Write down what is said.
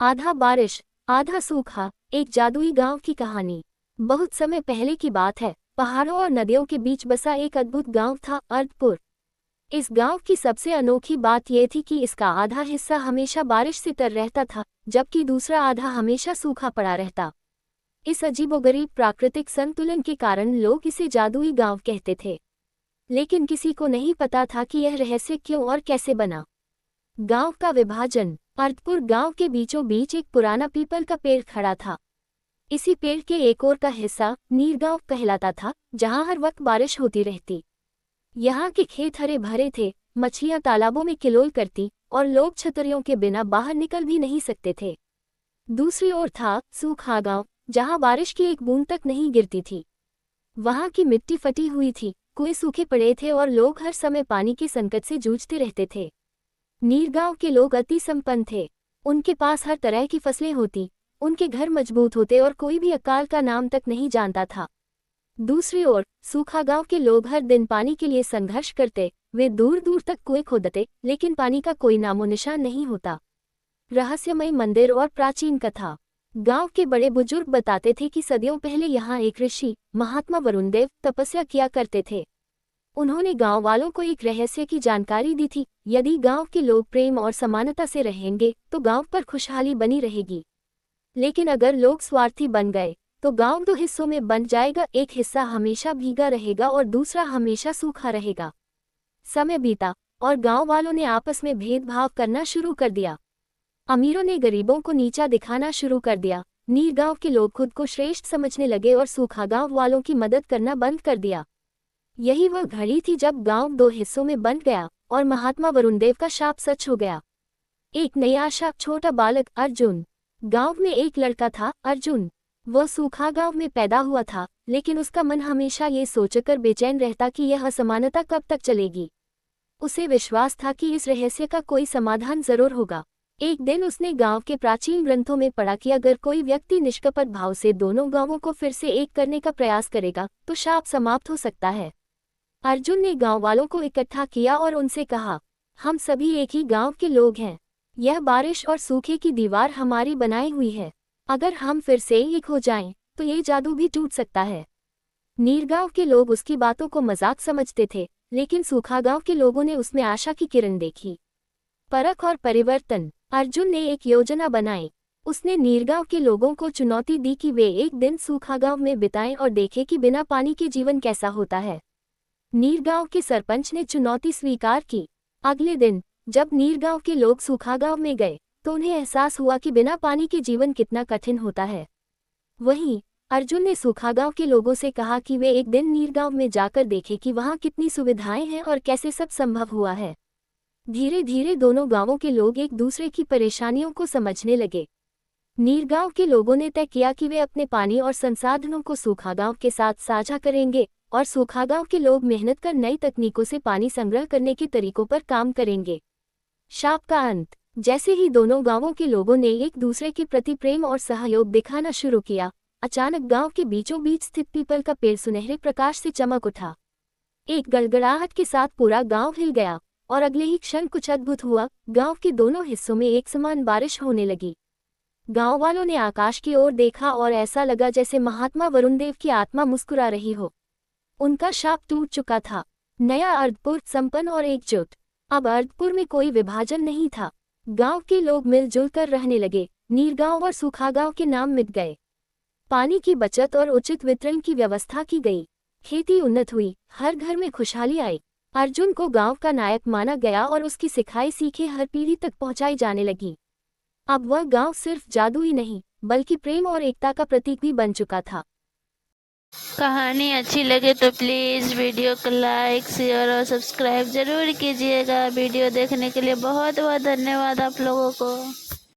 आधा बारिश, आधा सूखा, एक जादुई गांव की कहानी। बहुत समय पहले की बात है। पहाड़ों और नदियों के बीच बसा एक अद्भुत गांव था, अर्धपुर। इस गांव की सबसे अनोखी बात यह थी कि इसका आधा हिस्सा हमेशा बारिश से तर रहता था, जबकि दूसरा आधा हमेशा सूखा पड़ा रहता। इस अजीबोगरीब प्राकृतिक संतुलन के कारण लोग इसे जादुई गांव कहते थे। लेकिन किसी को नहीं पता था कि यह रहस्य क्यों और कैसे बना। गांव का विभाजन। अर्धपुर गांव के बीचों बीच एक पुराना पीपल का पेड़ खड़ा था। इसी पेड़ के एक ओर का हिस्सा नीरगांव कहलाता था, जहां हर वक्त बारिश होती रहती। यहाँ के खेत हरे भरे थे, मछलियां तालाबों में किलोल करती और लोग छतरियों के बिना बाहर निकल भी नहीं सकते थे। दूसरी ओर था सूखा गांव, जहां बारिश की एक बूंद तक नहीं गिरती थी। वहां की मिट्टी फटी हुई थी, कुएं सूखे पड़े थे और लोग हर समय पानी के संकट से जूझते रहते थे। नीरगांव के लोग अति संपन्न थे। उनके पास हर तरह की फसलें होती, उनके घर मजबूत होते और कोई भी अकाल का नाम तक नहीं जानता था। दूसरी ओर सूखा गांव के लोग हर दिन पानी के लिए संघर्ष करते। वे दूर दूर तक कुएं खोदते, लेकिन पानी का कोई नामो निशान नहीं होता। रहस्यमय मंदिर और प्राचीन कथा। गांव के बड़े बुजुर्ग बताते थे कि सदियों पहले यहाँ एक ऋषि, महात्मा वरुणदेव, तपस्या किया करते थे। उन्होंने गांव वालों को एक रहस्य की जानकारी दी थी। यदि गांव के लोग प्रेम और समानता से रहेंगे तो गांव पर खुशहाली बनी रहेगी। लेकिन अगर लोग स्वार्थी बन गए तो गांव दो हिस्सों में बंट जाएगा। एक हिस्सा हमेशा भीगा रहेगा और दूसरा हमेशा सूखा रहेगा। समय बीता और गांव वालों ने आपस में भेदभाव करना शुरू कर दिया। अमीरों ने गरीबों को नीचा दिखाना शुरू कर दिया। नीर गांव के लोग खुद को श्रेष्ठ समझने लगे और सूखा गांव वालों की मदद करना बंद कर दिया। यही वह घड़ी थी जब गांव दो हिस्सों में बंट गया और महात्मा वरुणदेव का शाप सच हो गया। एक नई आशा, छोटा बालक अर्जुन। गांव में एक लड़का था, अर्जुन। वह सूखा गांव में पैदा हुआ था, लेकिन उसका मन हमेशा ये सोचकर बेचैन रहता कि यह असमानता कब तक चलेगी। उसे विश्वास था कि इस रहस्य का कोई समाधान जरूर होगा। एक दिन उसने गांव के प्राचीन ग्रंथों में पढ़ा कि अगर कोई व्यक्ति निष्कपट भाव से दोनों गांवों को फिर से एक करने का प्रयास करेगा तो शाप समाप्त हो सकता है। अर्जुन ने गांव वालों को इकट्ठा किया और उनसे कहा, हम सभी एक ही गांव के लोग हैं। यह बारिश और सूखे की दीवार हमारी बनाई हुई है। अगर हम फिर से एक हो जाएं, तो ये जादू भी टूट सकता है। नीरगांव के लोग उसकी बातों को मजाक समझते थे, लेकिन सूखा गांव के लोगों ने उसमें आशा की किरण देखी। परख और परिवर्तन। अर्जुन ने एक योजना बनाई। उसने नीरगांव के लोगों को चुनौती दी कि वे एक दिन सूखा गांव में बिताएं और देखें कि बिना पानी के जीवन कैसा होता है। नीरगांव के सरपंच ने चुनौती स्वीकार की। अगले दिन जब नीरगांव के लोग सूखा गांव में गए तो उन्हें एहसास हुआ कि बिना पानी के जीवन कितना कठिन होता है। वहीं अर्जुन ने सूखा गांव के लोगों से कहा कि वे एक दिन नीरगांव में जाकर देखें कि वहां कितनी सुविधाएं हैं और कैसे सब संभव हुआ है। धीरे धीरे दोनों गांवों के लोग एक दूसरे की परेशानियों को समझने लगे। नीरगांव के लोगों ने तय किया कि वे अपने पानी और संसाधनों को सूखा गांव के साथ साझा करेंगे और सूखा गांव के लोग मेहनत कर नई तकनीकों से पानी संग्रह करने के तरीकों पर काम करेंगे। शाप का अंत। जैसे ही दोनों गांवों के लोगों ने एक दूसरे के प्रति प्रेम और सहयोग दिखाना शुरू किया, अचानक गांव के बीचों बीच स्थित पीपल का पेड़ सुनहरे प्रकाश से चमक उठा। एक गड़गड़ाहट के साथ पूरा गांव हिल गया और अगले ही क्षण कुछ अद्भुत हुआ। गांव के दोनों हिस्सों में एक समान बारिश होने लगी। गांव वालों ने आकाश की ओर देखा और ऐसा लगा जैसे महात्मा वरुणदेव की आत्मा मुस्कुरा रही हो। उनका शाप टूट चुका था। नया अर्धपुर संपन्न और एकजुट। अब अर्धपुर में कोई विभाजन नहीं था। गांव के लोग मिलजुल कर रहने लगे। नीरगांव और सूखा गांव के नाम मिट गए। पानी की बचत और उचित वितरण की व्यवस्था की गई। खेती उन्नत हुई, हर घर में खुशहाली आई। अर्जुन को गांव का नायक माना गया और उसकी सिखाई सीखें हर पीढ़ी तक पहुंचाई जाने लगी। अब वह गांव सिर्फ जादू ही नहीं, बल्कि प्रेम और एकता का प्रतीक भी बन चुका था। कहानी अच्छी लगे तो प्लीज़ वीडियो को लाइक, शेयर और सब्सक्राइब जरूर कीजिएगा। वीडियो देखने के लिए बहुत बहुत धन्यवाद आप लोगों को।